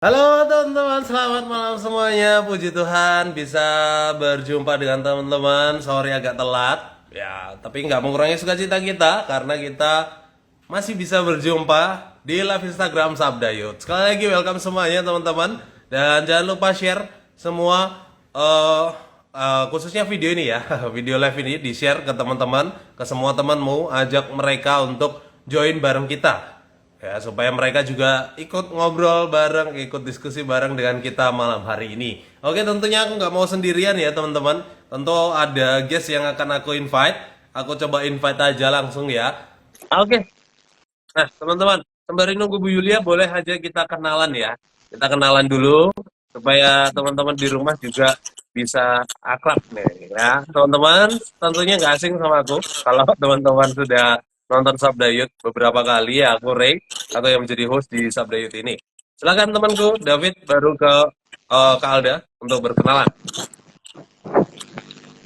Halo teman-teman, selamat malam semuanya. Puji Tuhan bisa berjumpa dengan teman-teman. Sorry agak telat, ya, tapi nggak mengurangi sukacita kita karena kita masih bisa berjumpa di live Instagram Sabda Youth. Sekali lagi welcome semuanya teman-teman, dan jangan lupa share semua khususnya video ini ya, video live ini di share ke teman-teman, ke semua temanmu, ajak mereka untuk join bareng kita ya, supaya mereka juga ikut ngobrol bareng, ikut diskusi bareng dengan kita malam hari ini. Oke, tentunya aku nggak mau sendirian ya teman-teman. Tentu ada guest yang akan aku invite. Aku coba invite aja langsung ya. Oke, nah teman-teman, sembari nunggu Bu Yulia, boleh aja kita kenalan ya. Kita kenalan dulu supaya teman-teman di rumah juga bisa akrab nih ya. Teman-teman tentunya nggak asing sama aku. Kalau teman-teman sudah nonton Sabda Youth beberapa kali ya, aku Ray, aku yang menjadi host di Sabda Youth ini. Silakan temanku David, baru ke Alda untuk berkenalan.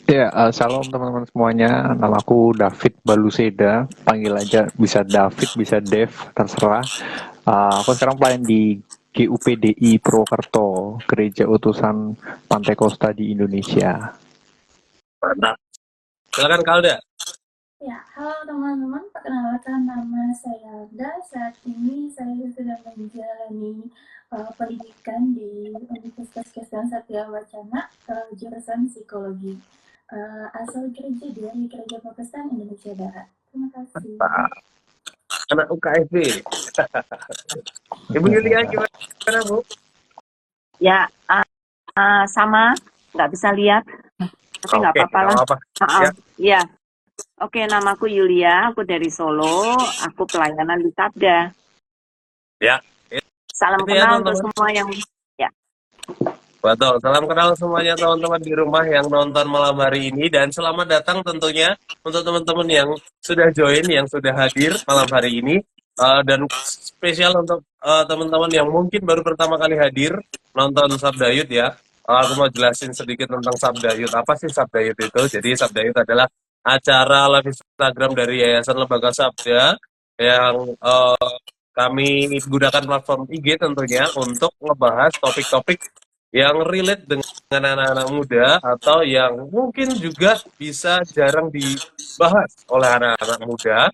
Ya, shalom teman-teman semuanya. Namaku David Baluseda. Panggil aja bisa David, bisa Dev, terserah. Aku sekarang pelayan di GUPDI Purwokerto, Gereja Utusan Pantai Kosta di Indonesia. Mantap. Silakan Kak Alda. Ya, halo teman-teman, perkenalkan nama saya Alda. Saat ini saya sedang menjalani pendidikan di Universitas Kristen Satya Wacana, jurusan psikologi. Asal gereja dari Gereja Protestan Indonesia Barat. Terima kasih. Anak UKSB. Ibu Yulia gimana Bu? Ya, sama, nggak bisa lihat, tapi nggak Oke, apa-apa nggak lah. apa-apa. Ya. Ya, oke, namaku Yulia, aku dari Solo, aku pelayanan di Sabda. Ya, Salam itu ya kenal untuk teman-teman. semua yang, ya. Betul, salam kenal semuanya teman-teman di rumah yang nonton malam hari ini, dan selamat datang tentunya untuk teman-teman yang sudah join, yang sudah hadir malam hari ini. Dan spesial untuk teman-teman yang mungkin baru pertama kali hadir nonton Sabda Youth ya. Aku mau jelasin sedikit tentang Sabda Youth. Apa sih Sabda Youth itu? Jadi Sabda Youth adalah acara live Instagram dari Yayasan Lembaga Sabda yang kami gunakan platform IG tentunya untuk ngebahas topik-topik yang relate dengan anak-anak muda atau yang mungkin juga bisa jarang dibahas oleh anak-anak muda.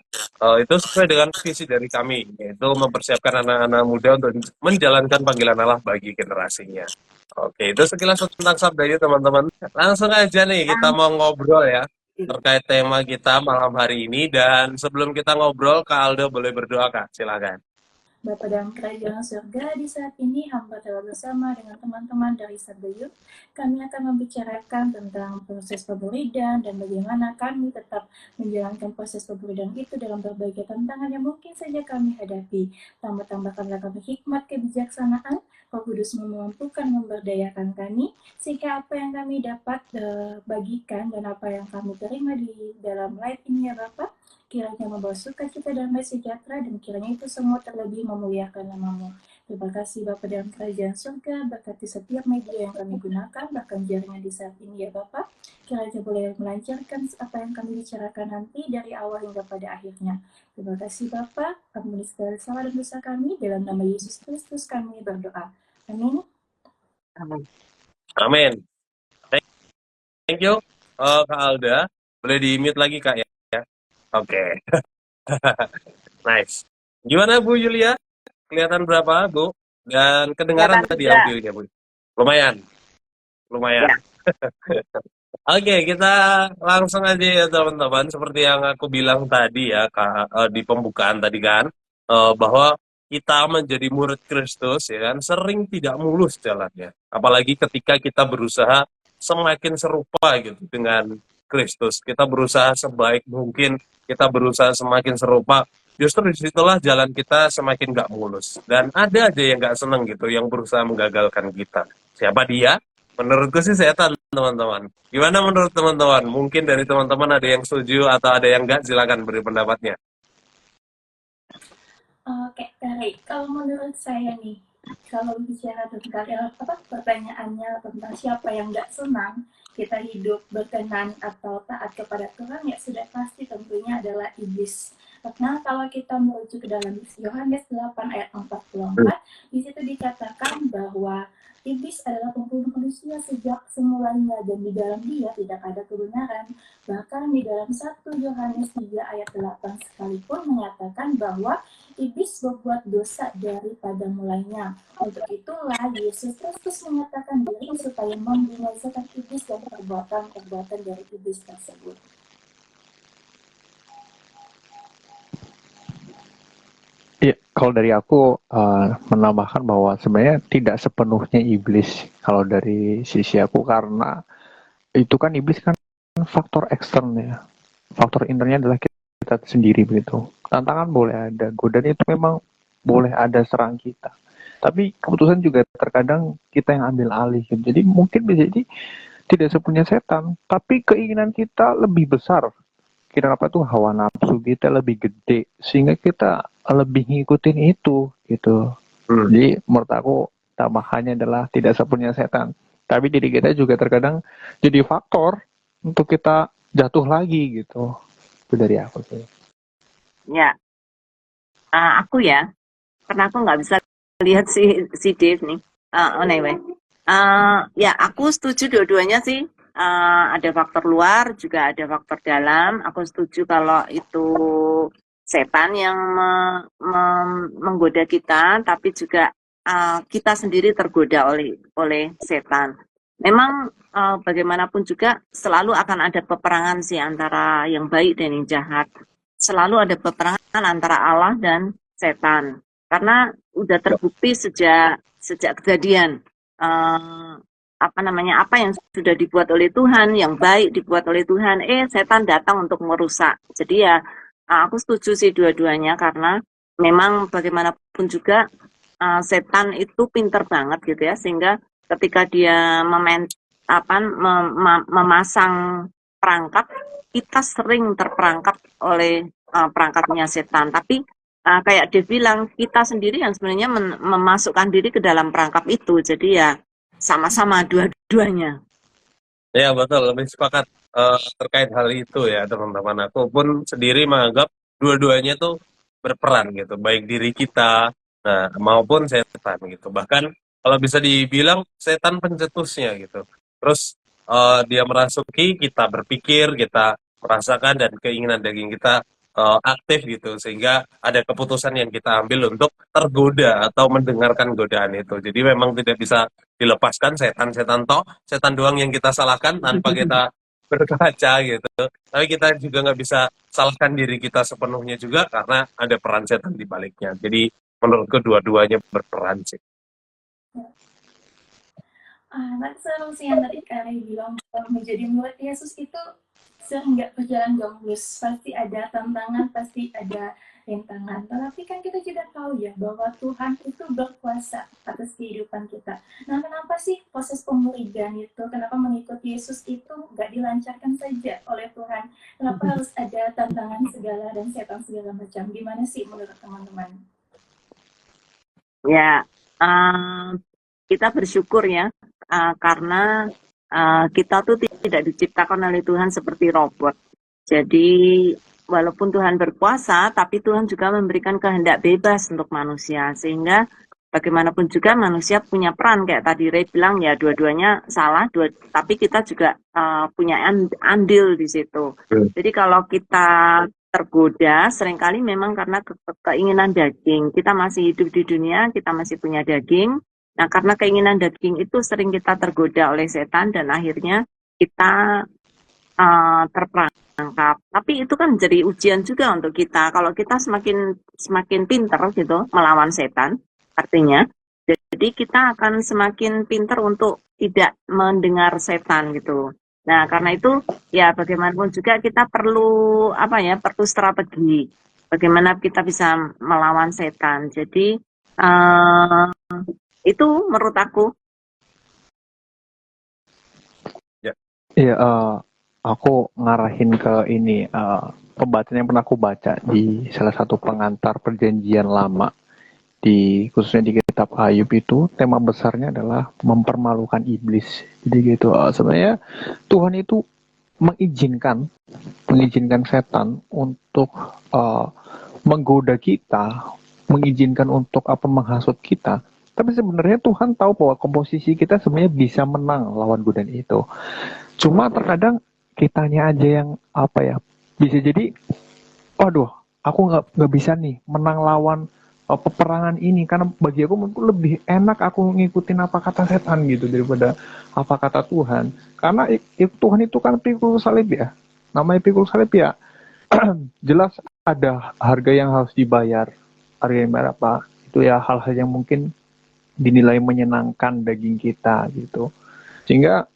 Itu sesuai dengan visi dari kami, yaitu mempersiapkan anak-anak muda untuk menjalankan panggilan Allah bagi generasinya. Oke, itu sekilas tentang Sabda Youth teman-teman. Langsung aja nih kita mau ngobrol ya terkait tema kita malam hari ini, dan sebelum kita ngobrol, Kak Aldo boleh berdoa Kak, silakan. Bapa dalam kerajaan surga, di saat ini hamba telah bersama dengan teman-teman dari Sabda Youth. Kami akan membicarakan tentang proses pemuridan dan bagaimana kami tetap menjalankan proses pemuridan itu dalam berbagai tantangan yang mungkin saja kami hadapi. Tambah-tambahkanlah kami hikmat kebijaksanaan, Roh Kudus memampukan memberdayakan kami, sehingga apa yang kami dapat bagikan dan apa yang kami terima di dalam live ini ya Bapak, kiranya membawa sukacita damai sejahtera, dan kiranya itu semua terlebih memuliakan nama-Mu. Terima kasih Bapak dalam kerajaan surga, berkati setiap media yang kami gunakan, bahkan jaringan di saat ini ya Bapak. Kiranya boleh melancarkan apa yang kami bicarakan nanti dari awal hingga pada akhirnya. Terima kasih Bapak, ampuni segala salah dan dosa kami, dalam nama Yesus Kristus kami berdoa. Amin. Amin. Thank you, Kak Alda. Boleh di-mute lagi Kak ya? Oke. Nice. Gimana Bu Yulia? Kelihatan berapa Bu? Dan kedengaran Kelihatan tadi juga. audionya Bu? Lumayan. Lumayan. Ya. Oke, kita langsung aja ya teman-teman. Seperti yang aku bilang tadi ya Kak, di pembukaan tadi kan, bahwa kita menjadi murid Kristus ya kan sering tidak mulus jalannya. Apalagi ketika kita berusaha semakin serupa gitu dengan Kristus. Kita berusaha sebaik mungkin, kita berusaha semakin serupa. Justru disitulah jalan kita semakin nggak mulus. Dan ada aja yang nggak seneng gitu, yang berusaha menggagalkan kita. Siapa dia? Menurutku sih setan, teman-teman. Gimana menurut teman-teman? Mungkin dari teman-teman ada yang setuju atau ada yang enggak, silakan beri pendapatnya. Oke, baik. Kalau menurut saya nih, kalau bicara tentang pertanyaannya tentang siapa yang nggak senang kita hidup berkenan atau taat kepada Tuhan, ya sudah pasti tentunya adalah iblis. Karena kalau kita merujuk ke dalam Yohanes 8 ayat 44, Di situ dikatakan bahwa iblis adalah pembunuh manusia sejak semulanya dan di dalam dia tidak ada kebenaran. Bahkan di dalam 1 Yohanes 3 ayat 8 sekalipun menyatakan bahwa iblis berbuat dosa daripada mulainya. Untuk itulah Yesus Kristus menyatakan diri supaya membinasakan iblis dan perbuatan-perbuatan dari iblis tersebut. Iya, kalau dari aku menambahkan bahwa sebenarnya tidak sepenuhnya iblis kalau dari sisi aku, karena itu kan iblis kan faktor ekstern ya. Faktor internya adalah kita sendiri begitu. Tantangan boleh ada, godaan itu memang boleh ada serang kita. Tapi keputusan juga terkadang kita yang ambil alih gitu. Jadi mungkin bisa jadi tidak sepenuhnya setan, tapi keinginan kita lebih besar. Kenapa tuh hawa nafsu kita lebih gede sehingga kita lebih ngikutin itu gitu. Jadi menurut aku tambahannya adalah tidak sepenuhnya setan, tapi diri kita juga terkadang jadi faktor untuk kita jatuh lagi gitu. Itu dari aku sih. Ya, aku ya, karena aku nggak bisa lihat si Dave nih. Anyway, ya aku setuju dua-duanya sih. Ada faktor luar, juga ada faktor dalam. Aku setuju kalau itu setan yang menggoda kita, tapi juga kita sendiri tergoda oleh setan. Memang bagaimanapun juga selalu akan ada peperangan sih antara yang baik dan yang jahat. Selalu ada peperangan antara Allah dan setan. Karena udah terbukti sejak kejadian apa yang sudah dibuat oleh Tuhan, yang baik dibuat oleh Tuhan, setan datang untuk merusak. Jadi ya aku setuju sih dua-duanya, karena memang bagaimanapun juga setan itu pinter banget gitu ya, sehingga ketika dia memasang perangkap, kita sering terperangkap oleh perangkapnya setan. Tapi kayak dia bilang, kita sendiri yang sebenarnya memasukkan diri ke dalam perangkap itu. Jadi ya sama-sama dua-duanya. Ya betul, lebih sepakat terkait hal itu ya teman-teman. Aku pun sendiri menganggap dua-duanya tuh berperan gitu, baik diri kita maupun setan gitu. Bahkan kalau bisa dibilang setan pencetusnya gitu. Terus dia merasuki, kita berpikir, kita merasakan, dan keinginan daging kita aktif gitu, sehingga ada keputusan yang kita ambil untuk tergoda atau mendengarkan godaan itu. Jadi memang tidak bisa dilepaskan setan doang yang kita salahkan tanpa kita berkaca gitu. Tapi kita juga nggak bisa salahkan diri kita sepenuhnya juga, karena ada peran setan di baliknya. Jadi menurut kedua-duanya berperan sih. Nanti selalu sih yang tadi Kari bilang bahwa menjadi murid Yesus itu sering nggak berjalan mulus, pasti ada tantangan, pasti ada rintangan. Tetapi kan kita juga tahu ya bahwa Tuhan itu berkuasa atas kehidupan kita. Nah, kenapa sih proses pemuridan itu, kenapa mengikuti Yesus itu nggak dilancarkan saja oleh Tuhan? Kenapa harus ada tantangan segala dan setan segala macam? Gimana sih menurut teman-teman? Ya, kita bersyukur ya, karena kita tuh tidak diciptakan oleh Tuhan seperti robot. Jadi walaupun Tuhan berkuasa, tapi Tuhan juga memberikan kehendak bebas untuk manusia, sehingga bagaimanapun juga manusia punya peran. Kayak tadi Ray bilang ya, dua-duanya salah, tapi kita juga punya andil di situ. Jadi kalau kita tergoda, seringkali memang karena keinginan daging. Kita masih hidup di dunia, kita masih punya daging. Nah, karena keinginan daging itu sering kita tergoda oleh setan, dan akhirnya kita terperangkap. Tapi itu kan jadi ujian juga untuk kita. Kalau kita semakin pinter gitu melawan setan, artinya, jadi kita akan semakin pinter untuk tidak mendengar setan gitu. Nah, karena itu ya bagaimanapun juga kita perlu perlu strategi. Bagaimana kita bisa melawan setan. Jadi itu menurut aku. Iya, aku ngarahin ke ini pembacaan yang pernah aku baca di salah satu pengantar perjanjian lama, khususnya di kitab Ayub itu tema besarnya adalah mempermalukan iblis. Jadi gitu, sebenarnya Tuhan itu mengizinkan setan untuk menggoda kita, mengizinkan untuk menghasut kita, Tapi sebenarnya Tuhan tahu bahwa komposisi kita sebenarnya bisa menang lawan godaan itu. Cuma terkadang kitanya aja yang apa ya, bisa jadi, waduh, aku nggak bisa nih menang lawan peperangan ini karena bagi aku mungkin lebih enak aku ngikutin apa kata setan gitu daripada apa kata Tuhan. Karena Tuhan itu kan pikul salib ya. Namanya pikul salib ya, jelas ada harga yang harus dibayar. Harga yang berapa? Itu ya hal-hal yang mungkin dinilai menyenangkan daging kita gitu. Sehingga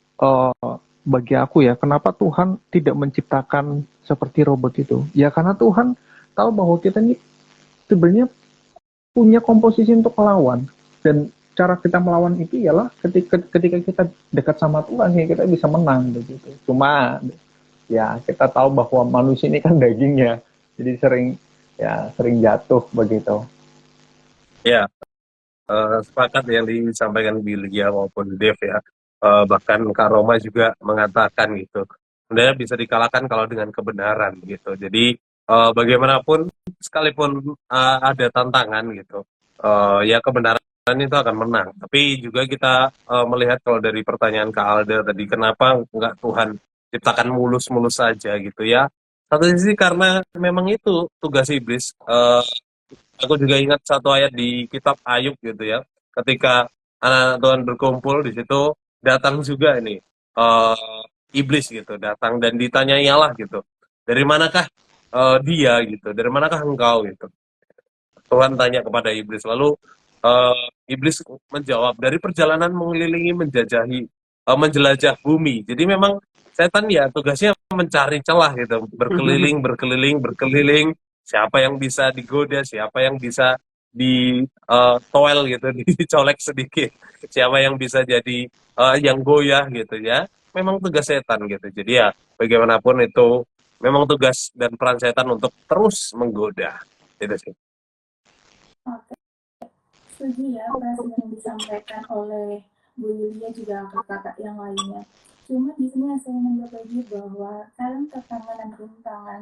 bagi aku ya, kenapa Tuhan tidak menciptakan seperti robot itu? Ya karena Tuhan tahu bahwa kita ini sebenarnya punya komposisi untuk melawan, dan cara kita melawan itu ialah ketika kita dekat sama Tuhan ya kita bisa menang begitu. Cuma ya kita tahu bahwa manusia ini kan dagingnya, jadi sering jatuh begitu. Ya, sepakat yang disampaikan Bilgia maupun Dev ya. Bahkan Kak Roma juga mengatakan gitu. Sebenarnya bisa dikalahkan kalau dengan kebenaran gitu. Jadi bagaimanapun sekalipun ada tantangan gitu, ya kebenaran itu akan menang. Tapi juga kita melihat kalau dari pertanyaan Kak Alda tadi, kenapa nggak Tuhan ciptakan mulus-mulus saja gitu ya? Satu sisi karena memang itu tugas iblis. Aku juga ingat satu ayat di kitab Ayub gitu ya. Ketika anak Tuhan berkumpul di situ, datang juga ini iblis gitu, datang dan ditanyai Allah gitu. Dari manakah dia gitu? Dari manakah engkau gitu? Tuhan tanya kepada iblis. Lalu iblis menjawab, dari perjalanan mengelilingi, menjajahi, menjelajah bumi. Jadi memang setan ya tugasnya mencari celah gitu, berkeliling, berkeliling, berkeliling. Siapa yang bisa digoda, siapa yang bisa di toel gitu, dicolek sedikit. Siapa yang bisa jadi yang goyah gitu ya. Memang tugas setan gitu. Jadi ya bagaimanapun itu memang tugas dan peran setan untuk terus menggoda. Itu sih. Oke, setuju ya apa yang disampaikan oleh Bu Yulia juga kakak-kakak yang lainnya. Cuma di sini yang saya ingin berbagi bahwa tantangan dan rintangan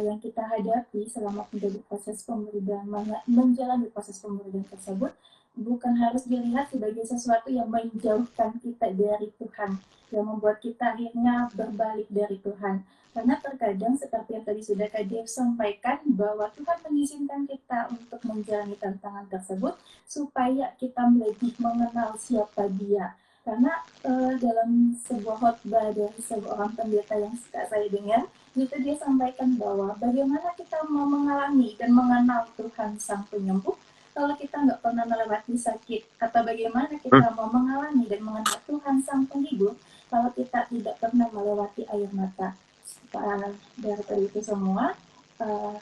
yang kita hadapi selama menjadi proses pemberian menjalani proses pemberian tersebut bukan harus dilihat sebagai sesuatu yang menjauhkan kita dari Tuhan, yang membuat kita akhirnya berbalik dari Tuhan. Karena terkadang seperti yang tadi sudah Kak Dev sampaikan bahwa Tuhan mengizinkan kita untuk menjalani tantangan tersebut supaya kita lebih mengenal siapa Dia. Karena dalam sebuah khotbah dari seorang pendeta yang suka saya dengar, itu dia sampaikan bahwa bagaimana kita mau mengalami dan mengenal Tuhan Sang Penyembuh kalau kita nggak pernah melewati sakit, atau bagaimana kita mau mengalami dan mengenal Tuhan Sang Penghibur kalau kita tidak pernah melewati air mata. Dari itu semua,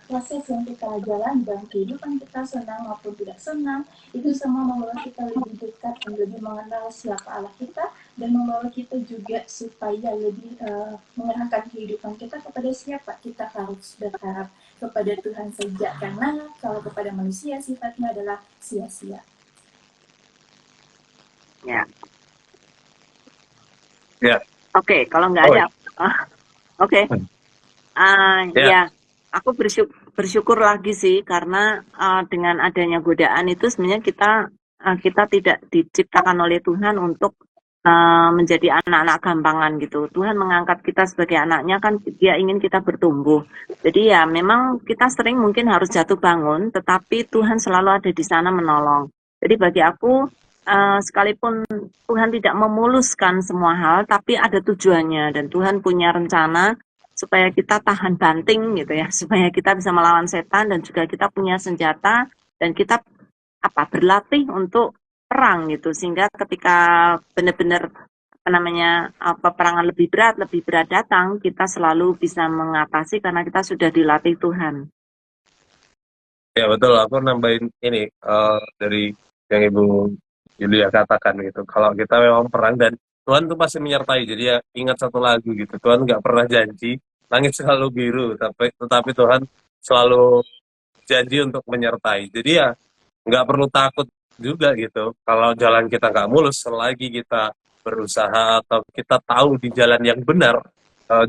proses yang kita jalan dalam kehidupan kita, senang maupun tidak senang, itu semua membawa kita lebih dekat dan lebih mengenal siapa Allah kita, dan membawa kita juga supaya lebih mengerahkan kehidupan kita kepada siapa kita harus berharap, kepada Tuhan saja, karena kalau kepada manusia sifatnya adalah sia-sia. Ya. Ya. Oke, kalau nggak ada, oke. Ya, aku bersyukur lagi sih karena dengan adanya godaan itu sebenarnya kita tidak diciptakan oleh Tuhan untuk menjadi anak-anak gampangan gitu. Tuhan mengangkat kita sebagai anaknya kan Dia ingin kita bertumbuh. Jadi ya memang kita sering mungkin harus jatuh bangun, tetapi Tuhan selalu ada di sana menolong. Jadi bagi aku sekalipun Tuhan tidak memuluskan semua hal, tapi ada tujuannya dan Tuhan punya rencana supaya kita tahan banting gitu ya, supaya kita bisa melawan setan dan juga kita punya senjata dan kita berlatih untuk perang gitu, sehingga ketika benar-benar peperangan lebih berat datang, kita selalu bisa mengatasi karena kita sudah dilatih Tuhan. Ya betul, aku nambahin ini dari yang Ibu Yulia katakan gitu. Kalau kita memang perang dan Tuhan tuh pasti menyertai. Jadi ya ingat satu lagu gitu. Tuhan nggak pernah janji langit selalu biru, tetapi Tuhan selalu janji untuk menyertai. Jadi ya nggak perlu takut juga gitu. Kalau jalan kita nggak mulus, selagi kita berusaha atau kita tahu di jalan yang benar,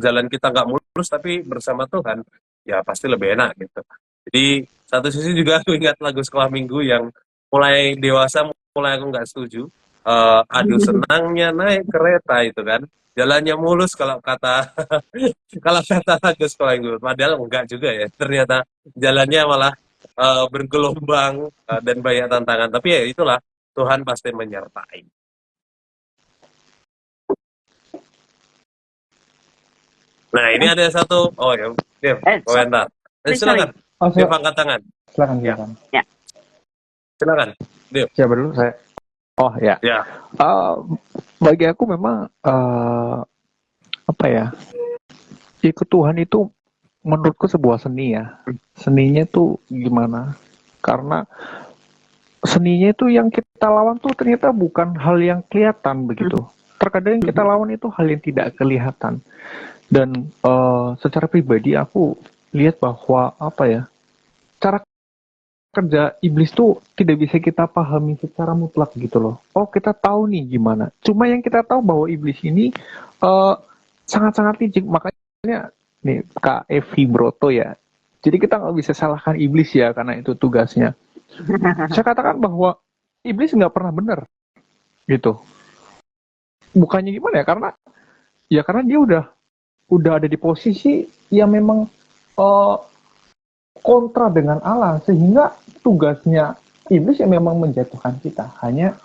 jalan kita nggak mulus tapi bersama Tuhan, ya pasti lebih enak gitu. Jadi satu sisi juga aku ingat lagu Sekolah Minggu yang mulai dewasa, mulai aku nggak setuju. Aduh senangnya naik kereta itu kan, jalannya mulus kalau kata kalau kata Agus Koenggur. Padahal enggak juga ya. Ternyata jalannya malah bergelombang dan banyak tantangan. Tapi ya itulah, Tuhan pasti menyertai. Nah ini ada satu, oh ya, Dev, komentar. Sorry. Silakan, Oh, Dev angkat tangan. silakan, Ya, silakan. silakan, Dev. Siapa dulu saya? Oh ya. Ya, Bagi aku memang apa ya? Ikut Tuhan itu menurutku sebuah seni ya. Seninya tuh gimana? Karena seninya itu yang kita lawan tuh ternyata bukan hal yang kelihatan begitu. Terkadang yang kita lawan itu hal yang tidak kelihatan. Dan secara pribadi aku lihat bahwa apa ya, cara kerja iblis tuh tidak bisa kita pahami secara mutlak gitu loh. Oh kita tahu nih gimana. Cuma yang kita tahu bahwa iblis ini sangat-sangat licik. Makanya nih Kak Evi Broto ya. Jadi kita nggak bisa salahkan iblis ya karena itu tugasnya. Saya katakan bahwa iblis nggak pernah benar gitu. Bukannya gimana ya karena dia udah ada di posisi yang memang eh, kontra dengan Allah sehingga tugasnya iblis yang memang menjatuhkan kita. Hanya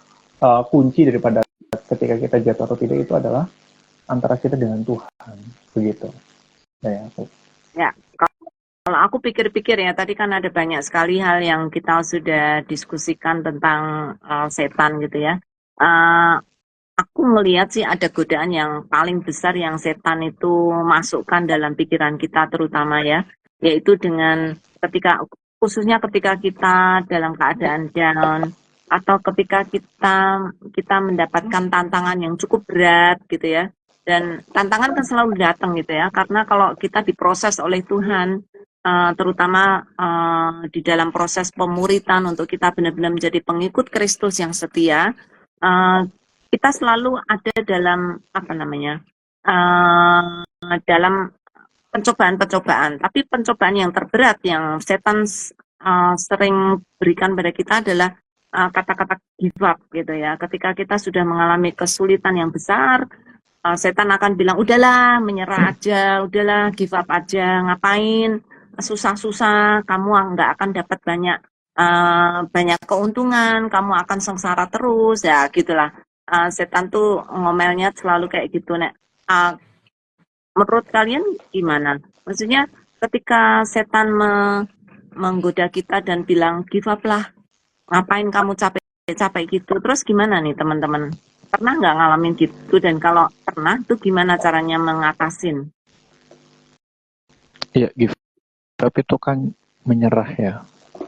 kunci daripada ketika kita jatuh atau tidak itu adalah antara kita dengan Tuhan begitu. Ya, aku. Ya, kalau aku pikir-pikir ya, tadi kan ada banyak sekali hal yang kita sudah diskusikan tentang setan gitu ya. Aku melihat sih ada godaan yang paling besar yang setan itu masukkan dalam pikiran kita terutama ya, yaitu dengan khususnya ketika kita dalam keadaan down atau ketika kita mendapatkan tantangan yang cukup berat gitu ya. Dan tantangan kan selalu datang gitu ya, karena kalau kita diproses oleh Tuhan, terutama di dalam proses pemuritan untuk kita benar-benar menjadi pengikut Kristus yang setia, kita selalu ada dalam apa namanya, dalam pencobaan-pencobaan. Tapi pencobaan yang terberat yang setan sering berikan pada kita adalah kata-kata give up gitu ya. Ketika kita sudah mengalami kesulitan yang besar, setan akan bilang udahlah menyerah aja, udahlah give up aja, ngapain susah-susah, kamu nggak akan dapat banyak keuntungan, kamu akan sengsara terus ya gitulah. Setan tuh ngomelnya selalu kayak gitu nek. Menurut kalian gimana? Maksudnya ketika setan menggoda kita dan bilang give up lah, ngapain kamu capek-capek gitu, terus gimana nih teman-teman? Pernah nggak ngalamin gitu, dan kalau pernah tuh gimana caranya mengatasin? Iya, give up itu kan menyerah ya.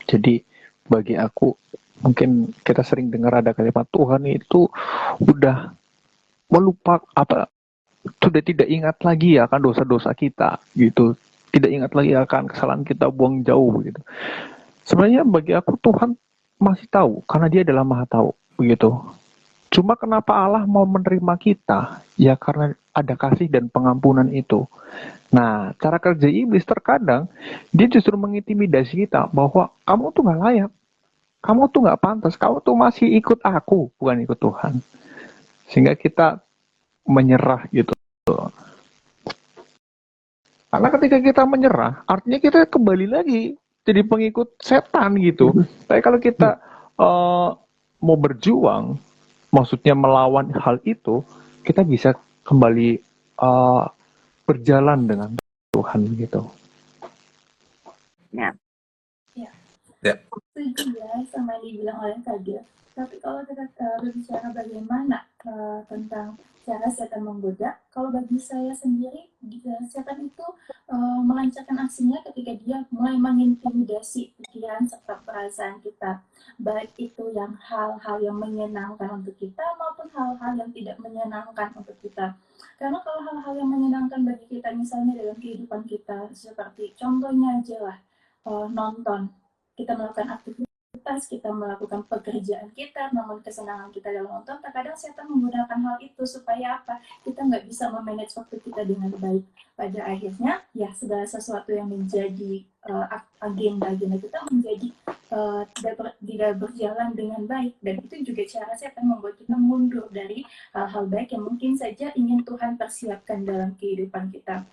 Jadi bagi aku mungkin kita sering dengar ada kalimat Tuhan itu udah melupak apa sudah tidak ingat lagi akan dosa-dosa kita gitu. Tidak ingat lagi akan kesalahan kita, buang jauh gitu. Sebenarnya bagi aku Tuhan masih tahu karena dia adalah Maha tahu begitu. Cuma kenapa Allah mau menerima kita? Ya karena ada kasih dan pengampunan itu. Nah, cara kerja iblis terkadang dia justru mengintimidasi kita bahwa kamu tuh nggak layak, kamu tuh nggak pantas, kamu tuh masih ikut aku, bukan ikut Tuhan. Sehingga kita menyerah gitu. Karena ketika kita menyerah, artinya kita kembali lagi jadi pengikut setan gitu. Tapi kalau kita mau berjuang, maksudnya melawan hal itu, kita bisa kembali berjalan dengan Tuhan gitu. Ya. Ya. Setuju ya sama yang dibilang oleh Kak Dia. Tapi kalau kita berbicara bagaimana tentang cara setan menggoda, kalau bagi saya sendiri, setan itu melancarkan aksinya ketika dia mulai mengintimidasi pikiran serta perasaan kita. Baik itu yang hal-hal yang menyenangkan untuk kita maupun hal-hal yang tidak menyenangkan untuk kita. Karena kalau hal-hal yang menyenangkan bagi kita, misalnya dalam kehidupan kita, seperti contohnya aja lah, nonton, kita melakukan aktivitas aktivitas, kita melakukan pekerjaan kita, namun kesenangan kita dalam nonton, terkadang setan menggunakan hal itu supaya apa? Kita nggak bisa memanage waktu kita dengan baik. Pada akhirnya, ya segala sesuatu yang menjadi agenda-agenda kita menjadi tidak berjalan dengan baik, dan itu juga cara setan membuat kita mundur dari hal-hal baik yang mungkin saja ingin Tuhan persiapkan dalam kehidupan kita.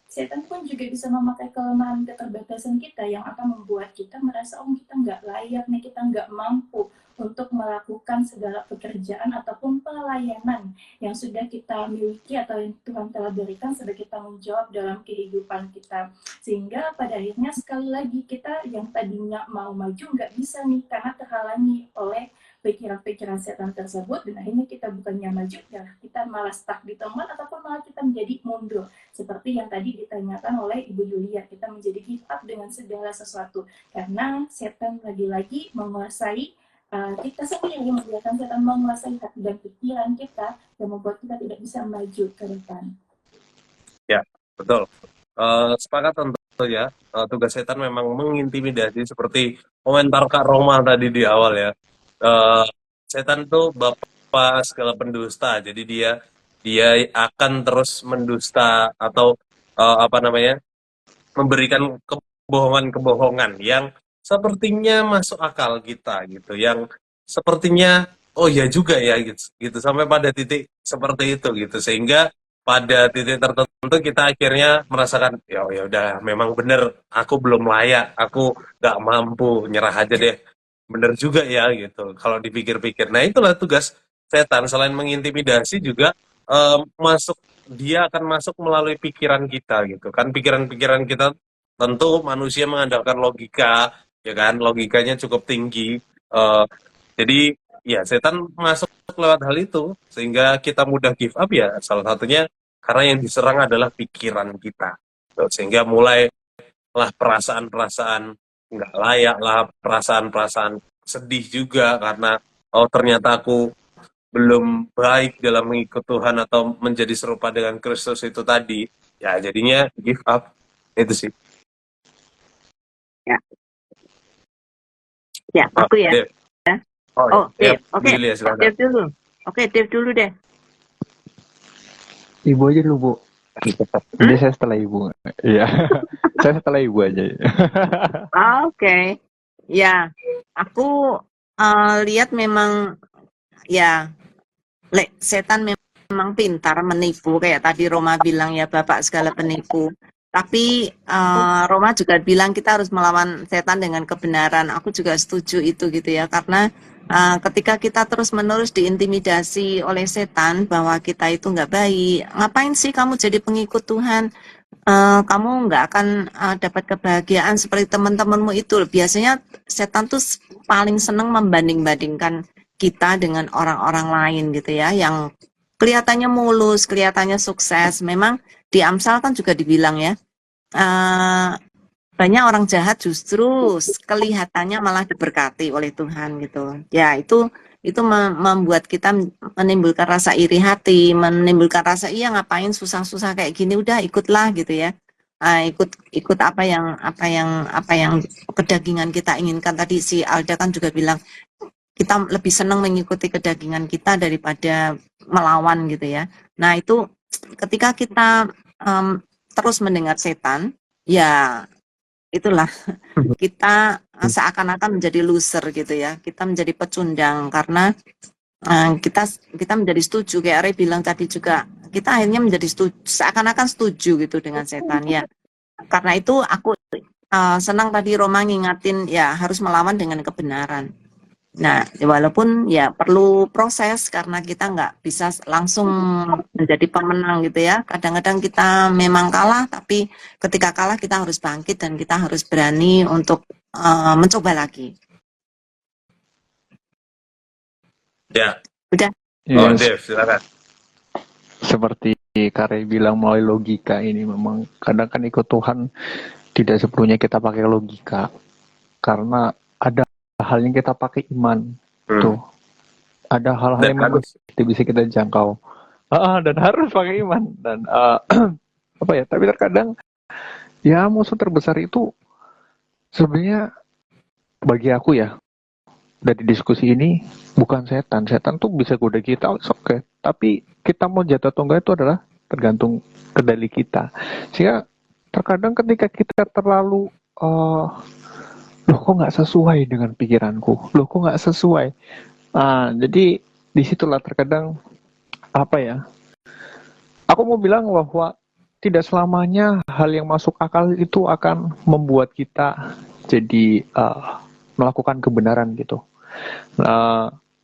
Setan pun juga bisa memakai kelemahan keterbatasan kita yang akan membuat kita merasa, oh kita nggak layak nih, kita nggak mampu untuk melakukan segala pekerjaan ataupun pelayanan yang sudah kita miliki atau yang Tuhan telah berikan sebagai tanggung jawab dalam kehidupan kita. Sehingga pada akhirnya sekali lagi kita yang tadinya mau maju nggak bisa nih karena terhalangi oleh pikiran-pikiran setan tersebut, dan akhirnya kita bukannya maju, ya kita malah stuck di tempat ataupun malah kita menjadi mundur. Seperti yang tadi ditanyakan oleh Ibu Yulia, kita menjadi give up dengan segala sesuatu karena setan lagi-lagi menguasai kita sendiri, membiarkan setan menguasai hati dan pikiran kita yang membuat kita tidak bisa maju ke depan. Ya, betul. Sepakat tentu ya. Tugas setan memang mengintimidasi seperti komentar Kak Roma tadi di awal ya. Setan itu bapak segala pendusta. Jadi dia akan terus mendusta atau memberikan kebohongan-kebohongan yang sepertinya masuk akal kita gitu, yang sepertinya oh ya juga ya gitu sampai pada titik seperti itu gitu, sehingga pada titik tertentu kita akhirnya merasakan ya udah memang bener aku belum layak, aku nggak mampu, nyerah aja deh, bener juga ya gitu kalau dipikir-pikir. Nah itulah tugas setan, selain mengintimidasi juga dia akan masuk melalui pikiran kita gitu kan. Pikiran-pikiran kita tentu manusia mengandalkan logika ya kan, logikanya cukup tinggi. Jadi ya setan masuk lewat hal itu sehingga kita mudah give up ya, salah satunya karena yang diserang adalah pikiran kita. Sehingga mulailah perasaan-perasaan nggak layak lah, perasaan-perasaan sedih juga karena oh ternyata aku belum baik dalam mengikut Tuhan atau menjadi serupa dengan Kristus itu tadi, ya jadinya give up. Itu sih. Ya, aku ya. Dave. Oh, ya, Dave. Oke, Julia, silakan. Dave dulu. Oke, Dave dulu deh. Ibu aja dulu, Bu. Jadi saya setelah ibu. Iya. Saya setelah ibu aja. Oke. Ya, aku lihat memang ya setan memang pintar menipu, kayak tadi Roma bilang ya, bapak segala penipu. Tapi Roma juga bilang kita harus melawan setan dengan kebenaran. Aku juga setuju itu gitu ya, karena ketika kita terus-menerus diintimidasi oleh setan bahwa kita itu nggak baik, ngapain sih kamu jadi pengikut Tuhan? Kamu nggak akan dapat kebahagiaan seperti teman-temanmu itu. Biasanya setan tuh paling seneng membanding-bandingkan kita dengan orang-orang lain gitu ya, yang kelihatannya mulus, kelihatannya sukses. Memang di Amsal kan juga dibilang ya, banyak orang jahat justru kelihatannya malah diberkati oleh Tuhan gitu. Ya itu membuat kita menimbulkan rasa iri hati, menimbulkan rasa iya ngapain susah-susah kayak gini, udah ikutlah gitu ya. Ikut apa yang kedagingan kita inginkan. Tadi si Alda kan juga bilang kita lebih senang mengikuti kedagingan kita daripada melawan gitu ya. Nah itu ketika kita terus mendengar setan, ya itulah kita seakan-akan menjadi loser gitu ya. Kita menjadi pecundang karena kita menjadi setuju, kayak Ray bilang tadi juga, kita akhirnya menjadi setuju, seakan-akan setuju gitu dengan setan ya. Karena itu aku senang tadi Roma ngingatin ya harus melawan dengan kebenaran. Nah, walaupun ya perlu proses karena kita nggak bisa langsung menjadi pemenang gitu ya. Kadang-kadang kita memang kalah, tapi ketika kalah kita harus bangkit dan kita harus berani untuk mencoba lagi. Ya. Udah. Oh, Dave, silakan. Seperti Kare bilang melalui logika ini, memang kadang kan ikut Tuhan tidak sepenuhnya kita pakai logika, karena ada hal yang kita pakai iman. Tuh ada hal-hal yang memang bisa kita jangkau, dan harus pakai iman. Dan apa ya, tapi terkadang ya musuh terbesar itu sebenarnya bagi aku ya dari diskusi ini bukan setan. Setan tuh bisa goda kita, oke. Tapi kita mau jatuh atau enggak itu adalah tergantung kendali kita. Sehingga terkadang ketika kita terlalu loh kok nggak sesuai dengan pikiranku, loh kok nggak sesuai. Jadi disitulah terkadang apa ya? Aku mau bilang bahwa tidak selamanya hal yang masuk akal itu akan membuat kita jadi melakukan kebenaran gitu.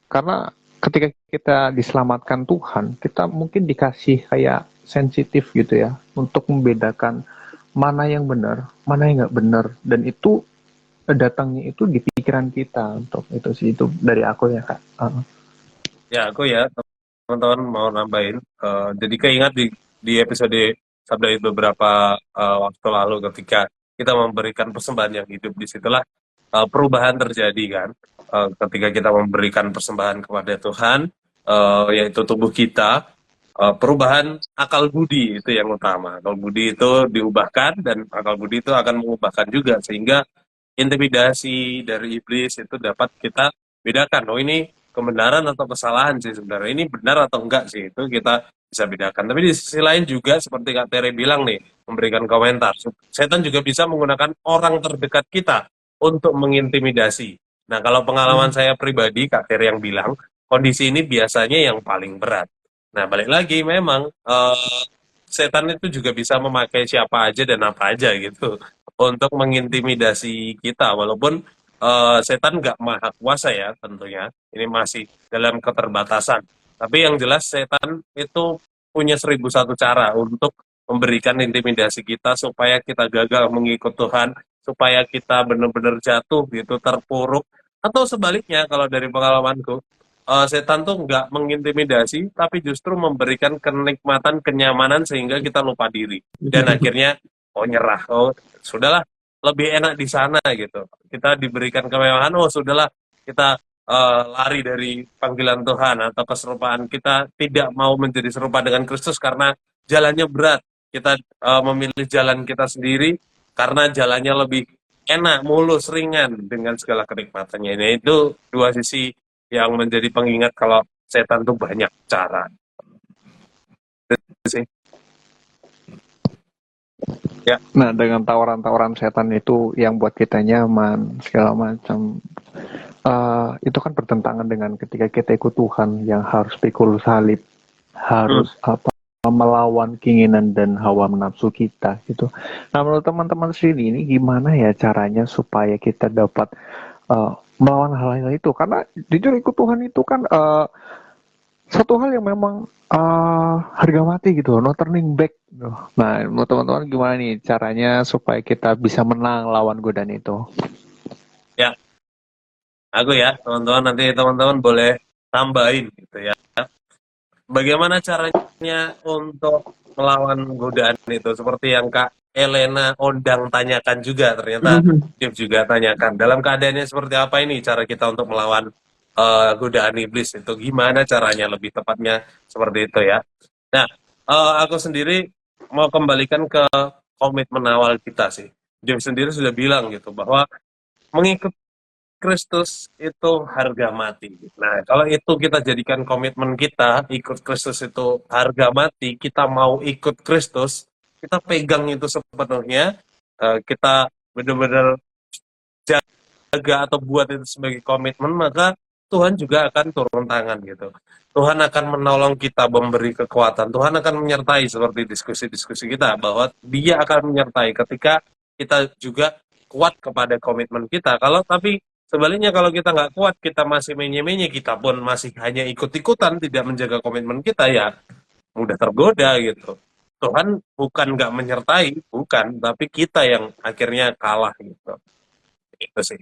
Karena ketika kita diselamatkan Tuhan, kita mungkin dikasih kayak sensitif gitu ya untuk membedakan mana yang benar, mana yang nggak benar, dan itu datangnya itu di pikiran kita. Untuk itu sih, itu dari aku ya Kak. Ya, aku ya, teman-teman mau nambahin. Jadi keingat di episode Sabda itu beberapa waktu lalu ketika kita memberikan persembahan yang hidup, disitulah perubahan terjadi kan. Ketika kita memberikan persembahan kepada Tuhan, yaitu tubuh kita, perubahan akal budi itu yang utama. Akal budi itu diubahkan dan akal budi itu akan mengubahkan juga sehingga intimidasi dari iblis itu dapat kita bedakan. Oh ini kebenaran atau kesalahan sih sebenarnya. Ini benar atau enggak sih itu kita bisa bedakan. Tapi di sisi lain juga seperti Kak Tere bilang nih, memberikan komentar. Setan juga bisa menggunakan orang terdekat kita untuk mengintimidasi. Nah kalau pengalaman saya pribadi, Kak Tere yang bilang, kondisi ini biasanya yang paling berat. Nah, balik lagi memang setan itu juga bisa memakai siapa aja dan apa aja gitu untuk mengintimidasi kita. Walaupun setan nggak maha kuasa ya tentunya, ini masih dalam keterbatasan. Tapi yang jelas setan itu punya 1001 cara untuk memberikan intimidasi kita supaya kita gagal mengikut Tuhan, supaya kita benar-benar jatuh gitu, terpuruk. Atau sebaliknya kalau dari pengalamanku, setan tuh nggak mengintimidasi, tapi justru memberikan kenikmatan, kenyamanan sehingga kita lupa diri. Dan akhirnya, oh nyerah, oh sudahlah, lebih enak di sana gitu. Kita diberikan kemewahan, oh sudahlah, kita lari dari panggilan Tuhan atau keserupaan. Kita tidak mau menjadi serupa dengan Kristus karena jalannya berat. Kita memilih jalan kita sendiri karena jalannya lebih enak, mulus, ringan dengan segala kenikmatannya. Ini itu dua sisi yang menjadi pengingat kalau setan tuh banyak cara. Itu sih. Ya, Nah, dengan tawaran-tawaran setan itu yang buat kita nyaman segala macam, itu kan bertentangan dengan ketika kita ikut Tuhan yang harus pikul salib, harus melawan keinginan dan hawa nafsu kita gitu. Nah, menurut teman-teman sendiri ini gimana ya caranya supaya kita dapat melawan hal-hal itu? Karena jujur ikut Tuhan itu kan satu hal yang memang harga mati gitu, no turning back gitu. Nah, menurut teman-teman gimana nih caranya supaya kita bisa menang lawan godaan itu? ya, aku ya, teman-teman nanti teman-teman boleh tambahin gitu ya. Bagaimana caranya untuk melawan godaan itu? Seperti yang Kak Elena Ondang tanyakan juga, ternyata Dev juga tanyakan. Dalam keadaannya seperti apa ini cara kita untuk melawan godaan iblis itu? Gimana caranya lebih tepatnya seperti itu ya? Nah, aku sendiri mau kembalikan ke komitmen awal kita sih. Dev sendiri sudah bilang gitu bahwa mengikut Kristus itu harga mati. Nah, kalau itu kita jadikan komitmen kita, ikut Kristus itu harga mati, kita mau ikut Kristus, kita pegang itu sepenuhnya, kita benar-benar jaga atau buat itu sebagai komitmen, maka Tuhan juga akan turun tangan gitu. Tuhan akan menolong kita, memberi kekuatan. Tuhan akan menyertai seperti diskusi-diskusi kita, bahwa Dia akan menyertai ketika kita juga kuat kepada komitmen kita. Tapi sebaliknya kalau kita nggak kuat, kita masih menye-menye, kita pun masih hanya ikut-ikutan, tidak menjaga komitmen kita, ya mudah tergoda gitu. Tuhan bukan nggak menyertai, bukan, tapi kita yang akhirnya kalah gitu. Itu sih.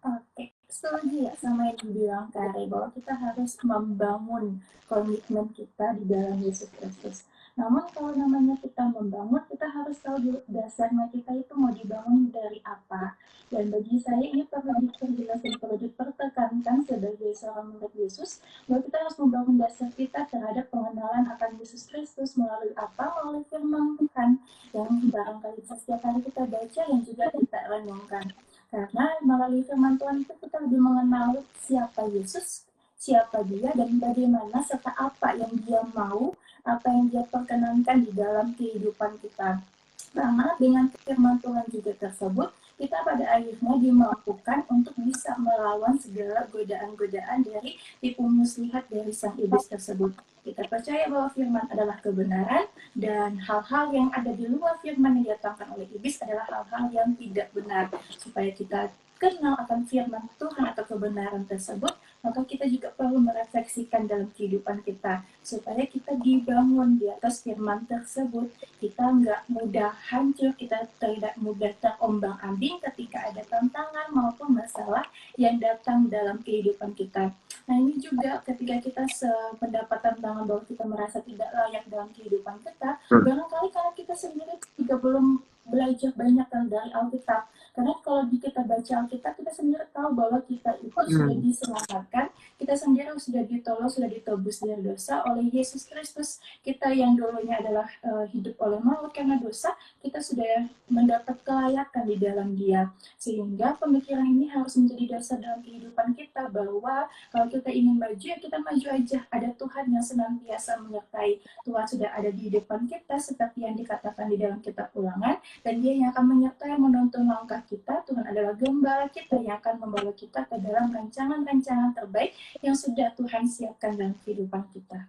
Oke, setuju ya sama yang dibilang Kare, bahwa kita harus membangun komitmen kita di dalam Yesus Kristus. Namun kalau namanya kita membangun, kita harus tahu dulu dasarnya kita itu mau dibangun dari apa. Dan bagi saya ini perlu diperjelas dan perlu dipertekankan sebagai seorang murid Yesus, bahwa kita harus membangun dasar kita terhadap pengenalan akan Yesus Kristus melalui apa? Melalui firman Tuhan yang barangkali setiap kali kita baca yang juga kita renungkan. Karena melalui firman Tuhan itu kita lebih mengenal siapa Yesus, siapa dia, dan bagaimana serta apa yang dia mau, apa yang dia perkenankan di dalam kehidupan kita. Karena dengan firman Tuhan juga tersebut, kita pada akhirnya dimampukan untuk bisa melawan segala godaan-godaan dari tipu muslihat dari sang iblis tersebut. Kita percaya bahwa firman adalah kebenaran, dan hal-hal yang ada di luar firman yang didatangkan oleh iblis adalah hal-hal yang tidak benar. Supaya kita kenal akan firman Tuhan atau kebenaran tersebut, maka kita juga perlu merefleksikan dalam kehidupan kita, supaya kita dibangun di atas firman tersebut. Kita nggak mudah hancur, kita tidak mudah terombang-ambing ketika ada tantangan maupun masalah yang datang dalam kehidupan kita. Nah, ini juga ketika kita sependapat tantangan bahwa kita merasa tidak layak dalam kehidupan kita, barangkali karena kita sendiri juga belum belajar banyak dari Alkitab. Karena kalau kita baca Alkitab, kita sendiri tahu bahwa kita itu sudah diselamatkan, kita sendiri sudah ditolong, sudah ditebus dari dosa oleh Yesus Kristus. Kita yang dulunya adalah hidup oleh maut karena dosa, kita sudah mendapat kelayakan di dalam Dia. Sehingga pemikiran ini harus menjadi dasar dalam kehidupan kita, bahwa kalau kita ingin maju, ya kita maju aja. Ada Tuhan yang senantiasa menyertai. Tuhan sudah ada di depan kita, seperti yang dikatakan di dalam kitab Ulangan, dan Dia yang akan menyertai menuntun langkah kita. Tuhan adalah gembala kita yang akan membawa kita ke dalam rancangan-rancangan terbaik yang sudah Tuhan siapkan dalam kehidupan kita.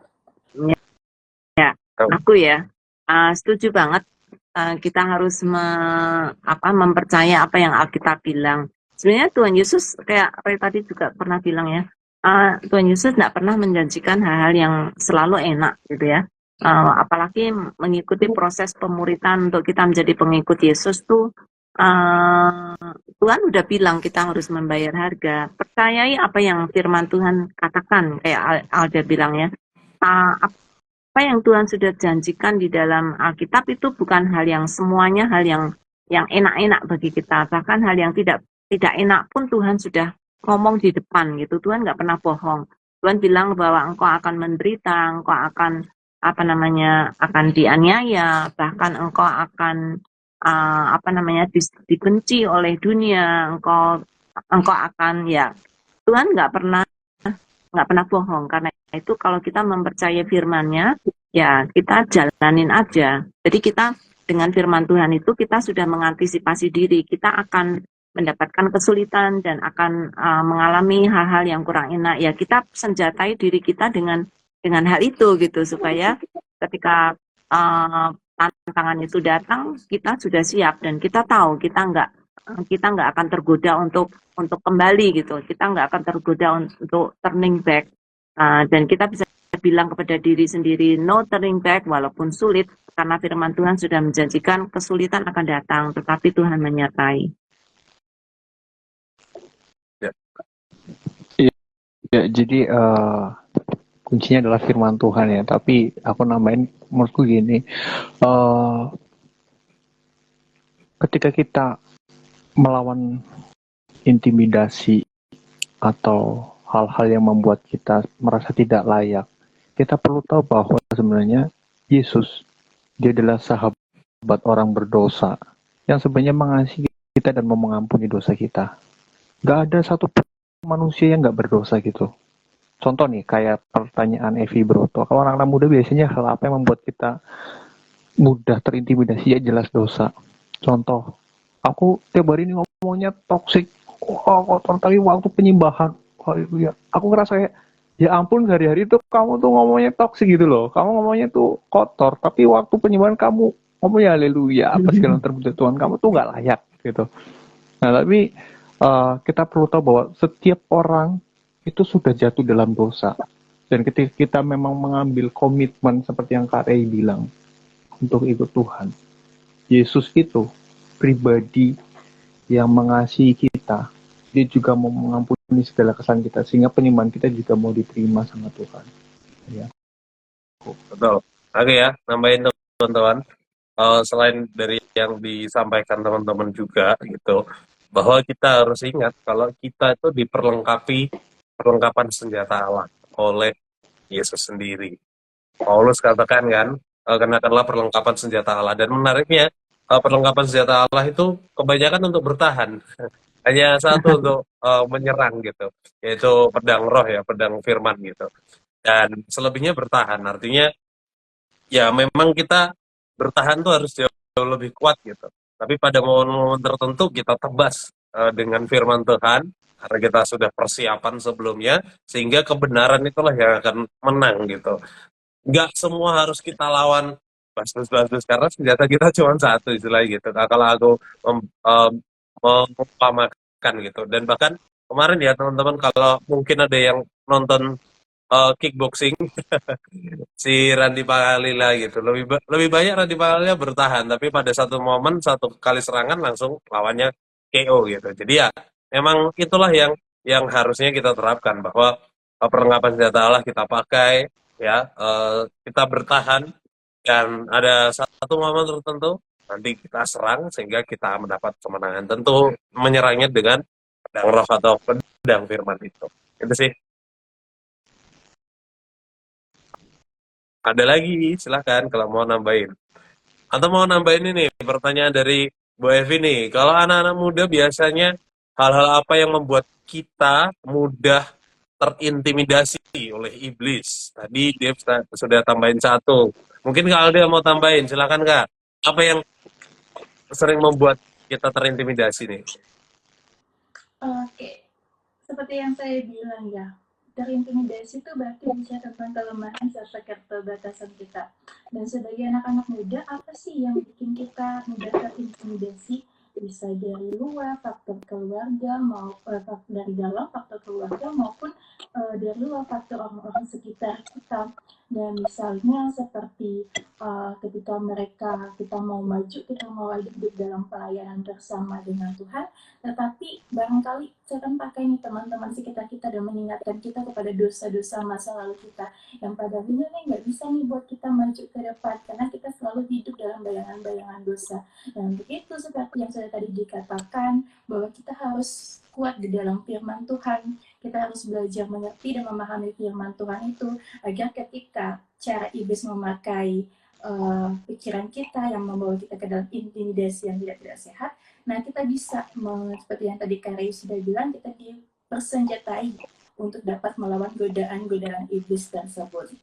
Ya, aku ya setuju banget. Kita harus mempercaya apa yang Alkitab bilang. Sebenarnya Tuhan Yesus, kayak Ray tadi juga pernah bilang ya, Tuhan Yesus tidak pernah menjanjikan hal-hal yang selalu enak gitu ya. Apalagi mengikuti proses pemuritan untuk kita menjadi pengikut Yesus tuh, Tuhan udah bilang kita harus membayar harga. Percayai apa yang firman Tuhan katakan, kayak Alda bilang ya. Apa yang Tuhan sudah janjikan di dalam Alkitab itu bukan hal yang semuanya hal yang enak-enak bagi kita. Bahkan hal yang tidak enak pun Tuhan sudah ngomong di depan gitu. Tuhan nggak pernah bohong. Tuhan bilang bahwa engkau akan menderita, engkau akan akan dianiaya, bahkan engkau akan dibenci oleh dunia, engkau akan, ya, Tuhan nggak pernah bohong. Karena itu kalau kita mempercayai firman-Nya, ya kita jalanin aja. Jadi kita dengan firman Tuhan itu kita sudah mengantisipasi diri, kita akan mendapatkan kesulitan dan akan mengalami hal-hal yang kurang enak. Ya kita senjatai diri kita dengan hal itu gitu, supaya ketika tantangan itu datang kita sudah siap dan kita tahu kita nggak akan tergoda untuk kembali gitu, kita nggak akan tergoda untuk turning back, dan kita bisa bilang kepada diri sendiri no turning back walaupun sulit, karena firman Tuhan sudah menjanjikan kesulitan akan datang tetapi Tuhan menyertai. Ya, jadi kuncinya adalah firman Tuhan ya. Tapi aku nambahin, menurutku gini, ketika kita melawan intimidasi atau hal-hal yang membuat kita merasa tidak layak, kita perlu tahu bahwa sebenarnya Yesus, Dia adalah sahabat orang berdosa yang sebenarnya mengasihi kita dan mau mengampuni dosa kita. Gak ada satu manusia yang gak berdosa gitu. Contoh nih, kayak pertanyaan Evi Broto, kalau anak-anak muda biasanya hal apa yang membuat kita mudah terintimidasi? Ya jelas dosa. Contoh, aku tiap hari ini ngomongnya toksik, kotor, tapi waktu penyembahan, aku ngerasa kayak, ya ampun, hari-hari tuh kamu tuh ngomongnya toksik gitu loh, kamu ngomongnya tuh kotor, tapi waktu penyembahan kamu ngomongnya haleluya, apa segala terbuka Tuhan, kamu tuh nggak layak gitu. Nah tapi kita perlu tahu bahwa setiap orang itu sudah jatuh dalam dosa, dan ketika kita memang mengambil komitmen seperti yang Kak Rey bilang untuk ikut Tuhan, Yesus itu pribadi yang mengasihi kita, Dia juga mau mengampuni segala kesalahan kita, sehingga penyembahan kita juga mau diterima sama Tuhan ya. Betul. Oke ya, nambahin teman-teman. Selain dari yang disampaikan teman-teman juga gitu, bahwa kita harus ingat kalau kita itu diperlengkapi perlengkapan senjata Allah oleh Yesus sendiri. Paulus katakan kan, kenakanlah perlengkapan senjata Allah. Dan menariknya, perlengkapan senjata Allah itu kebanyakan untuk bertahan. hanya satu untuk menyerang gitu, yaitu pedang roh ya, pedang firman gitu. Dan selebihnya bertahan, artinya ya memang kita bertahan tuh harus jauh lebih kuat gitu. Tapi pada momen-momen tertentu kita tebas dengan firman Tuhan, karena kita sudah persiapan sebelumnya, sehingga kebenaran itulah yang akan menang gitu. Nggak semua harus kita lawan bagus-bagus, karena senjata kita cuma satu istilahnya gitu. Nah, kalau aku mengumpamakan gitu. Dan bahkan kemarin ya teman-teman, kalau mungkin ada yang nonton kickboxing, si Randy Pangalila gitu. Lebih banyak Randy Pangalila bertahan, tapi pada satu momen satu kali serangan langsung lawannya KO gitu. Jadi ya memang itulah yang harusnya kita terapkan, bahwa perlengkapan senjata Allah kita pakai ya, kita bertahan, dan ada satu momen tertentu nanti kita serang sehingga kita mendapat kemenangan. Tentu menyerangnya dengan pedang roh atau pedang firman itu. Itu sih. Ada lagi, silahkan kalau mau nambahin. Atau mau nambahin ini, pertanyaan dari Bu Evi nih. Kalau anak-anak muda biasanya hal-hal apa yang membuat kita mudah terintimidasi oleh iblis? Tadi dia sudah tambahin satu. Mungkin Kak Alda mau tambahin, silakan Kak. Apa yang sering membuat kita terintimidasi nih? Oke, seperti yang saya bilang ya, terintimidasi itu berarti bicara tentang kelemahan serta keterbatasan kita. Dan sebagai anak-anak muda, apa sih yang bikin kita mudah terintimidasi? Bisa dari luar, faktor keluarga, faktor dari dalam, faktor keluarga, maupun dari luar, faktor orang-orang sekitar kita. Dan misalnya seperti ketika kita mau maju, kita mau hidup dalam pelayanan bersama dengan Tuhan, tetapi barangkali setan pakai nih teman-teman sekitar kita dan mengingatkan kita kepada dosa-dosa masa lalu kita yang pada akhirnya nggak bisa nih buat kita maju ke depan karena kita selalu hidup dalam bayangan-bayangan dosa. Dan begitu seperti yang sudah tadi dikatakan bahwa kita harus kuat di dalam firman Tuhan, kita harus belajar mengerti dan memahami firman Tuhan itu agar ketika cara iblis memakai pikiran kita yang membawa kita ke dalam intimidasi yang tidak sehat, nah kita bisa seperti yang tadi Kak Ray sudah bilang, kita dipersenjatai untuk dapat melawan godaan-godaan iblis tersebut.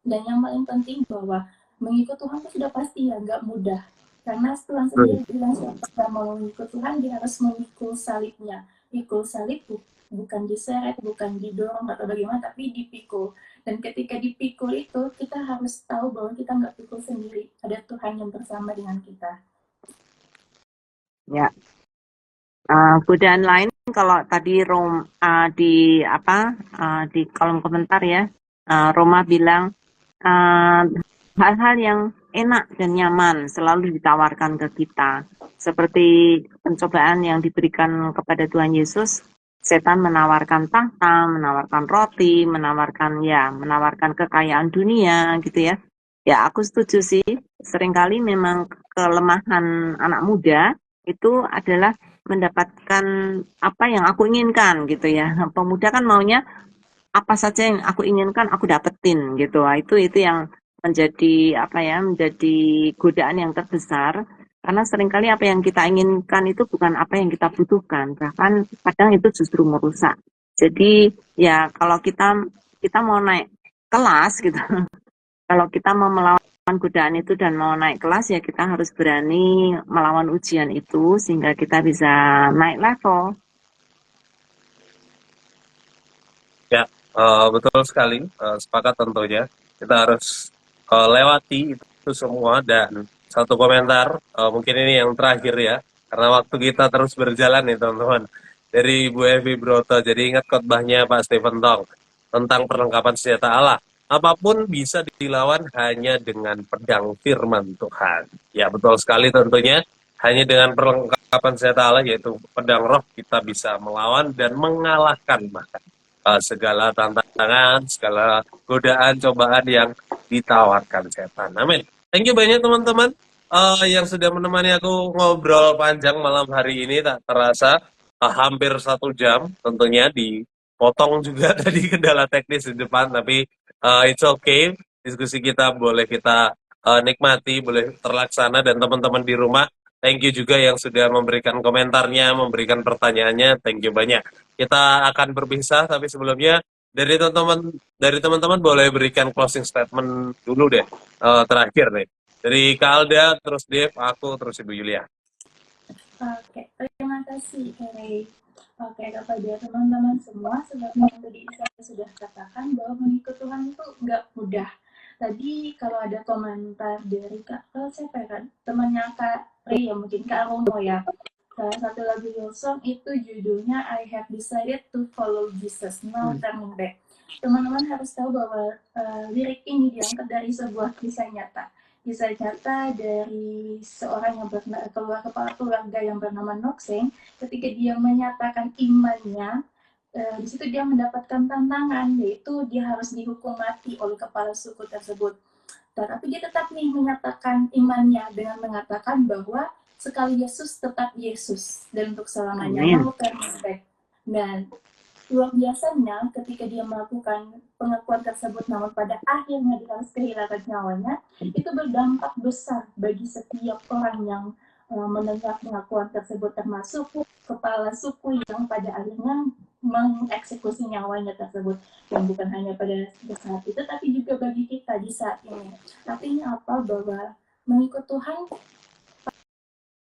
Dan yang paling penting bahwa mengikut Tuhan itu sudah pasti ya nggak mudah, karena Tuhan sendiri bilang siapa mau mengikut Tuhan dia harus memikul salibnya. Pikul salib bukan diseret, bukan didorong atau bagaimana, tapi dipikul. Dan ketika dipikul itu, kita harus tahu bahwa kita nggak pikul sendiri. Ada Tuhan yang bersama dengan kita. Ya. Godaan lain kalau tadi di kolom komentar ya, Roma bilang hal-hal yang enak dan nyaman selalu ditawarkan ke kita. Seperti pencobaan yang diberikan kepada Tuhan Yesus, setan menawarkan tahta, menawarkan roti, menawarkan kekayaan dunia gitu ya. Ya, aku setuju sih. Seringkali memang kelemahan anak muda itu adalah mendapatkan apa yang aku inginkan gitu ya. Pemuda kan maunya apa saja yang aku inginkan aku dapetin gitu. Itu yang menjadi menjadi godaan yang terbesar, karena seringkali apa yang kita inginkan itu bukan apa yang kita butuhkan, bahkan kadang itu justru merusak. Jadi ya kalau kita mau naik kelas gitu, kalau kita mau melawan godaan itu dan mau naik kelas ya kita harus berani melawan ujian itu sehingga kita bisa naik level. Ya, betul sekali, sepakat tentunya. Kita harus lewati itu semua. Dan satu komentar, mungkin ini yang terakhir ya, karena waktu kita terus berjalan nih teman-teman. Dari Bu Evi Broto, jadi ingat khotbahnya Pak Stephen Tong tentang perlengkapan senjata Allah. Apapun bisa dilawan hanya dengan pedang firman Tuhan. Ya betul sekali tentunya, hanya dengan perlengkapan senjata Allah yaitu pedang roh kita bisa melawan dan mengalahkan bahkan segala tantangan, segala godaan, cobaan yang ditawarkan setan. Amin. Thank you banyak teman-teman yang sudah menemani aku ngobrol panjang malam hari ini. Tak terasa hampir 1 jam, tentunya dipotong juga tadi kendala teknis di depan, tapi it's okay. Diskusi kita boleh kita nikmati, boleh terlaksana, dan teman-teman di rumah Thank you juga yang sudah memberikan komentarnya, memberikan pertanyaannya. Thank you banyak. Kita akan berpisah, tapi sebelumnya dari teman-teman boleh berikan closing statement dulu deh, terakhir nih. Dari Kak Alda, terus Dev, aku, terus Ibu Yulia. Oke, terima kasih Ray. Oke, kepada teman-teman semua, seperti yang tadi saya sudah katakan bahwa mengikut Tuhan itu nggak mudah. Tadi kalau ada komentar dari siapa ya, kan? Temannya Kak Ray ya, mungkin Kak Romo ya. Salah satu lagu Hillsong itu judulnya I Have Decided to Follow Jesus, No Turning Back. Teman-teman harus tahu bahwa lirik ini diangkat dari sebuah kisah nyata. Kisah nyata dari seorang yang kepala keluarga yang bernama Noxeng. Ketika dia menyatakan imannya, di situ dia mendapatkan tantangan, yaitu dia harus dihukum mati oleh kepala suku tersebut. Tapi dia tetap nih menyatakan imannya dengan mengatakan bahwa sekali Yesus tetap Yesus dan untuk selamanya, no turning back. Dan luar biasanya ketika dia melakukan pengakuan tersebut, namun pada akhirnya dia harus kehilangan nyawanya, itu berdampak besar bagi setiap orang yang mendengar pengakuan tersebut, termasuk kepala suku yang pada akhirnya mengeksekusi nyawanya tersebut. Dan bukan hanya pada saat itu, tapi juga bagi kita di saat ini. Artinya apa? Bahwa mengikut Tuhan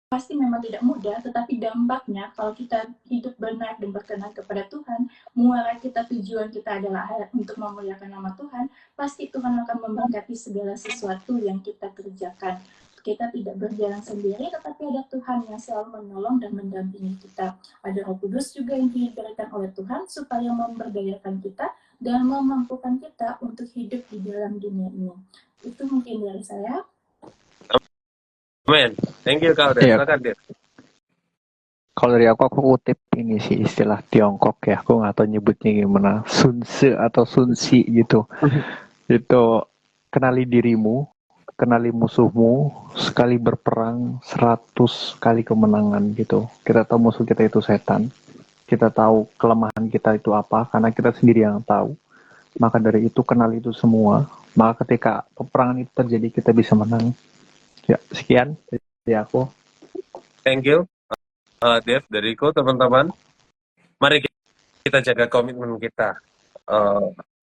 pasti memang tidak mudah, tetapi dampaknya kalau kita hidup benar dan berkenan kepada Tuhan, muara kita, tujuan kita adalah untuk memuliakan nama Tuhan, pasti Tuhan akan memberkati segala sesuatu yang kita kerjakan. Kita tidak berjalan sendiri, tetapi ada Tuhan yang selalu menolong dan mendampingi kita. Ada Roh Kudus juga yang diberikan oleh Tuhan supaya memberdayakan kita dan memampukan kita untuk hidup di dalam dunia ini. Itu mungkin dari saya. Amin. Thank you Kak Alda. Iya. Silakan Dev. Kalau dari aku kutip ini sih istilah Tiongkok ya, aku nggak tahu nyebutnya gimana, Sun Tzu atau Sun Xi gitu. Itu kenali dirimu, kenali musuhmu, sekali berperang 100 kali kemenangan gitu. Kita tahu musuh kita itu setan, kita tahu kelemahan kita itu apa, karena kita sendiri yang tahu. Maka dari itu kenali itu semua, maka ketika peperangan itu terjadi kita bisa menang. Ya, sekian dari aku. Thank you, Dev, dariku teman-teman. Mari kita jaga komitmen kita.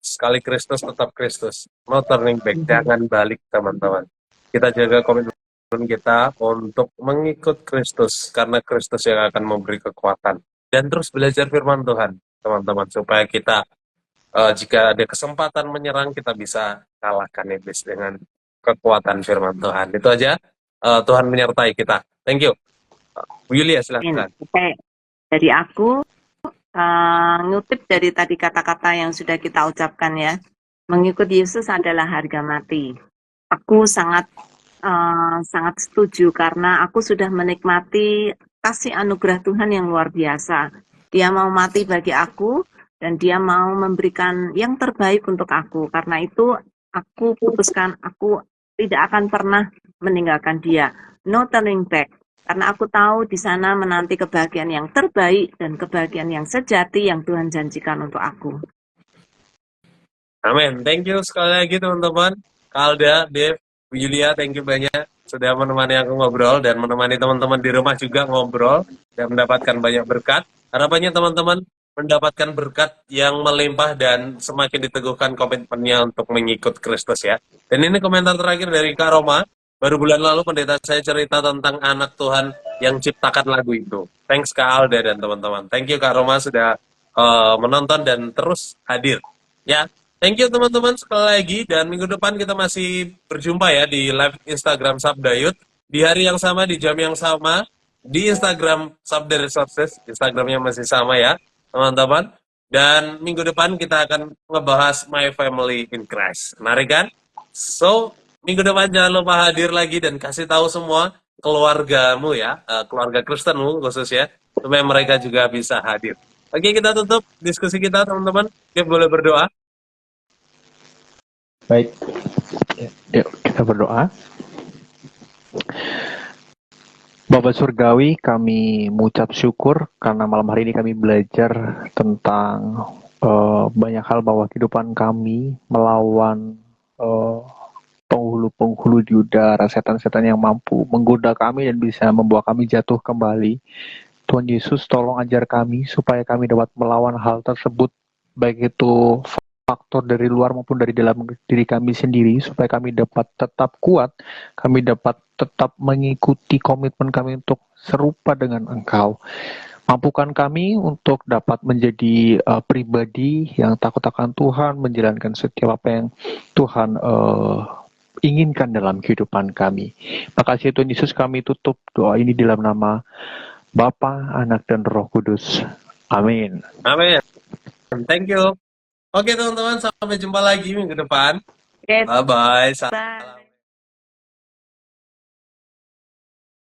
Sekali Kristus tetap Kristus. No turning back, jangan balik teman-teman. Kita jaga komitmen kita untuk mengikut Kristus, karena Kristus yang akan memberi kekuatan. Dan terus belajar firman Tuhan, teman-teman, supaya kita jika ada kesempatan menyerang, kita bisa kalahkan iblis dengan kekuatan firman Tuhan. Itu aja. Tuhan menyertai kita. Thank you. Bu Yulia, silahkan. Oke. Dari aku, ngutip dari tadi kata-kata yang sudah kita ucapkan ya, mengikuti Yesus adalah harga mati. Aku sangat setuju karena aku sudah menikmati kasih anugerah Tuhan yang luar biasa. Dia mau mati bagi aku dan dia mau memberikan yang terbaik untuk aku. Karena itu aku putuskan aku tidak akan pernah meninggalkan dia. No turning back. Karena aku tahu di sana menanti kebahagiaan yang terbaik dan kebahagiaan yang sejati yang Tuhan janjikan untuk aku. Amin. Thank you sekali lagi teman-teman. Kalda, Dev, Bu Yulia, thank you banyak sudah menemani aku ngobrol dan menemani teman-teman di rumah juga ngobrol dan mendapatkan banyak berkat. Harapannya teman-teman mendapatkan berkat yang melimpah dan semakin diteguhkan komitmennya untuk mengikut Kristus ya. Dan ini komentar terakhir dari Kak Roma. Baru bulan lalu pendeta saya cerita tentang anak Tuhan yang ciptakan lagu itu. Thanks Kak Alda dan teman-teman. Thank you Kak Roma sudah menonton dan terus hadir. Ya, thank you teman-teman sekali lagi. Dan minggu depan kita masih berjumpa ya di live Instagram Sabda Youth. Di hari yang sama, di jam yang sama. Di Instagram Sabda Resources. Instagramnya masih sama ya teman-teman. Dan minggu depan kita akan ngebahas My Family in Christ. Menarik kan? So, minggu depan jangan lupa hadir lagi dan kasih tahu semua keluargamu ya, keluarga Kristenmu khususnya, supaya mereka juga bisa hadir. Oke, kita tutup diskusi kita teman-teman. Kita boleh berdoa. Baik, yuk kita berdoa. Bapak Surgawi, kami mengucap syukur karena malam hari ini kami belajar tentang banyak hal bahwa kehidupan kami melawan penghulu-penghulu di udara, setan-setan yang mampu menggoda kami dan bisa membawa kami jatuh kembali. Tuhan Yesus, tolong ajar kami supaya kami dapat melawan hal tersebut, baik itu faktor dari luar maupun dari dalam diri kami sendiri, supaya kami dapat tetap kuat, kami dapat tetap mengikuti komitmen kami untuk serupa dengan Engkau. Mampukan kami untuk dapat menjadi pribadi yang takut akan Tuhan, menjalankan setiap apa yang Tuhan inginkan dalam kehidupan kami. Makasih Tuhan Yesus, kami tutup doa ini dalam nama Bapa, Anak, dan Roh Kudus. Amin. Amin. Thank you. Oke teman-teman, sampai jumpa lagi minggu depan. Oke, Bye-bye. bye.